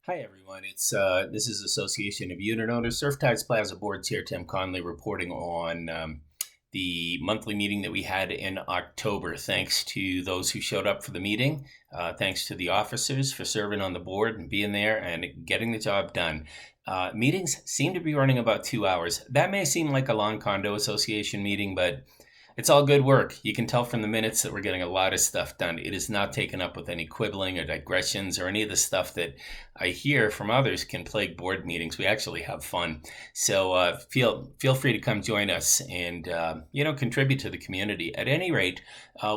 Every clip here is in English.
Hi, everyone. This is Association of Unit Owners, Surftides Plaza Board Chair Tim Conley reporting on the monthly meeting that we had in October. Thanks to those who showed up for the meeting. Thanks to the officers for serving on the board and being there and getting the job done. Meetings seem to be running about 2 hours. That may seem like a long condo association meeting, but it's all good work. You can tell from the minutes that we're getting a lot of stuff done. It is not taken up with any quibbling or digressions or any of the stuff that I hear from others can plague board meetings. We actually have fun. So feel free to come join us and contribute to the community. At any rate,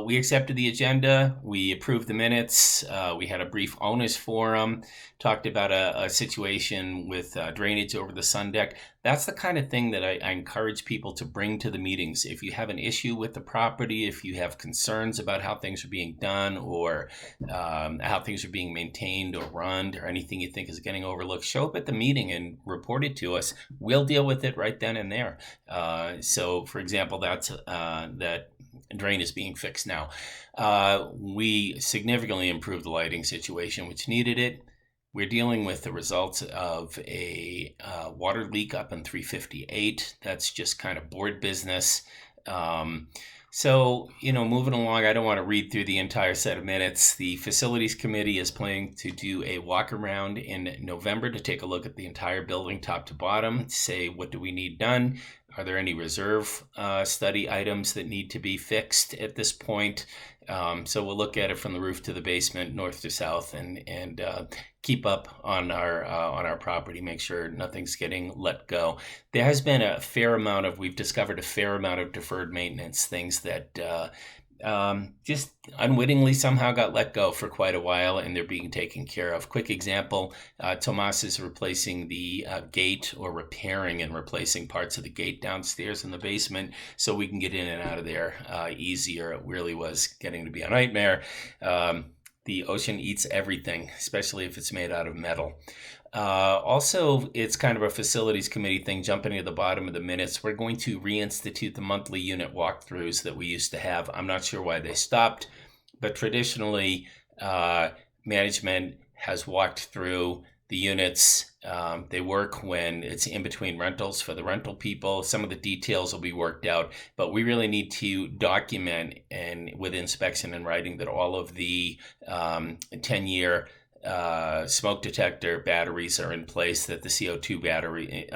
we accepted the agenda. We approved the minutes. We had a brief owners forum. Talked about a situation with drainage over the sun deck. That's the kind of thing that I encourage people to bring to the meetings. If you have an issue with the property, if you have concerns about how things are being done or how things are being maintained or run or anything you think is getting overlooked, show up at the meeting and report it to us. We'll deal with it right then and there. So, for example, that drain is being fixed now. We significantly improved the lighting situation, which needed it. We're dealing with the results of a water leak up in 358. That's just kind of board business. Moving along, I don't want to read through the entire set of minutes. The Facilities Committee is planning to do a walk around in November to take a look at the entire building top to bottom, say what do we need done. Are there any reserve study items that need to be fixed at this point? So we'll look at it from the roof to the basement, north to south, and keep up on our property, make sure nothing's getting let go. There has been we've discovered a fair amount of deferred maintenance, things that just unwittingly somehow got let go for quite a while, and they're being taken care of. Quick example, Tomas is replacing the gate, or repairing and replacing parts of the gate downstairs in the basement so we can get in and out of there easier. It really was getting to be a nightmare. The ocean eats everything, especially if it's made out of metal. Also, it's kind of a facilities committee thing, jumping to the bottom of the minutes. We're going to reinstitute the monthly unit walkthroughs that we used to have. I'm not sure why they stopped, but traditionally, management has walked through the units. They work when it's in between rentals for the rental people. Some of the details will be worked out, but we really need to document and with inspection and writing that all of the 10-year smoke detector batteries are in place, that the CO2 battery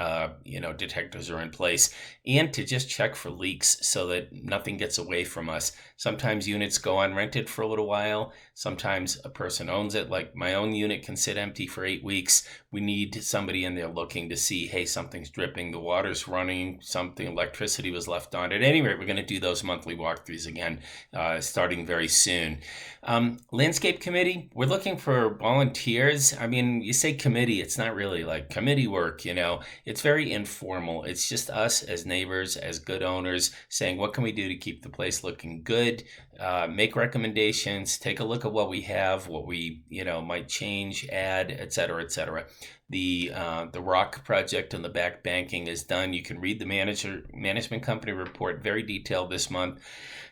detectors are in place, and to just check for leaks so that nothing gets away from us. Sometimes units go unrented for a little while. Sometimes a person owns it. Like my own unit can sit empty for 8 weeks. We need somebody in there looking to see, hey, something's dripping, the water's running, electricity was left on. At any rate, we're going to do those monthly walkthroughs again, starting very soon. Landscape committee, we're looking for volunteers. I mean, you say committee, it's not really like committee work, It's very informal. It's just us as neighbors, as good owners, saying, what can we do to keep the place looking good? Make recommendations, take a look at what we have, what we, might change, add, et cetera, et cetera. The rock project on the back banking is done. You can read the management company report, very detailed this month.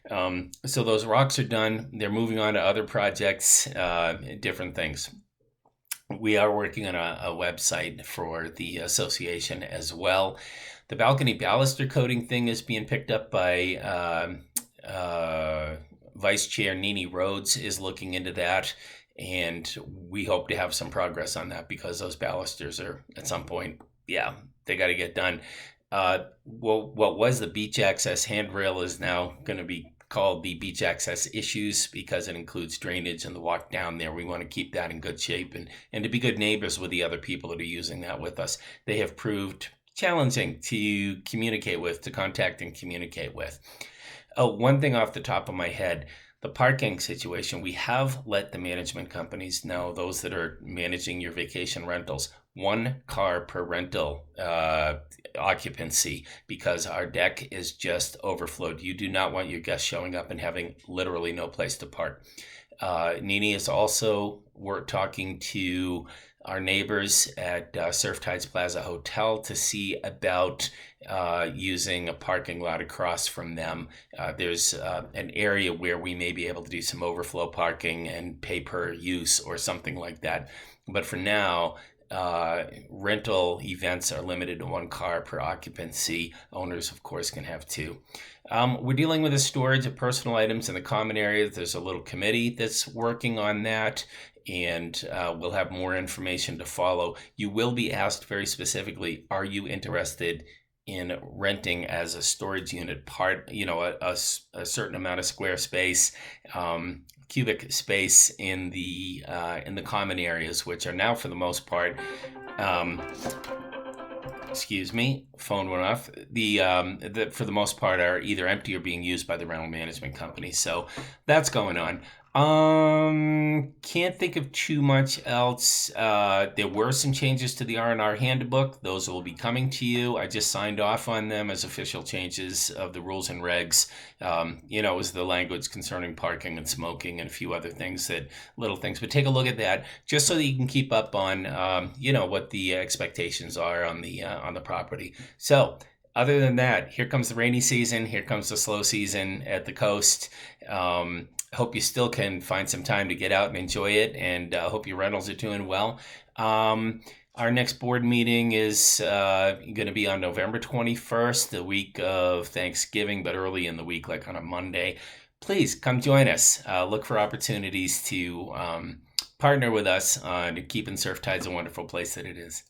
So those rocks are done. They're moving on to other projects, different things. We are working on a website for the association as well. The balcony baluster coating thing is being picked up by Vice Chair Nini Rhodes is looking into that. And we hope to have some progress on that because those balusters are at some point, they got to get done. What was the beach access handrail is now going to be called the beach access issues because it includes drainage and the walk down there. We want to keep that in good shape and to be good neighbors with the other people that are using that with us. They have proved challenging to communicate with, to contact and communicate with. Oh, one thing off the top of my head, the parking situation. We have let the management companies know, those that are managing your vacation rentals, 1 car per rental occupancy, because our deck is just overflowed. You do not want your guests showing up and having literally no place to park. Nini is also, we're talking to our neighbors at Surftides Plaza Hotel to see about using a parking lot across from them. There's an area where we may be able to do some overflow parking and pay per use or something like that. But for now, rental events are limited to one car per occupancy. Owners, of course, can have two. We're dealing with the storage of personal items in the common areas. There's a little committee that's working on that, and we'll have more information to follow. You will be asked very specifically, are you interested in renting as a storage unit part, a certain amount of square space, cubic space in the common areas, which are now for the most part, excuse me, phone went off. The for the most part are either empty or being used by the rental management company. So that's going on. Can't think of too much else. There were some changes to the R&R handbook. Those will be coming to you. I just signed off on them as official changes of the rules and regs. It was the language concerning parking and smoking and a few other things little things. But take a look at that just so that you can keep up on, what the expectations are on the property. So other than that, here comes the rainy season. Here comes the slow season at the coast. Hope you still can find some time to get out and enjoy it, and hope your rentals are doing well. Our next board meeting is going to be on November 21st, the week of Thanksgiving, but early in the week, like on a Monday. Please come join us. Look for opportunities to partner with us on keeping Surftide's a wonderful place that it is.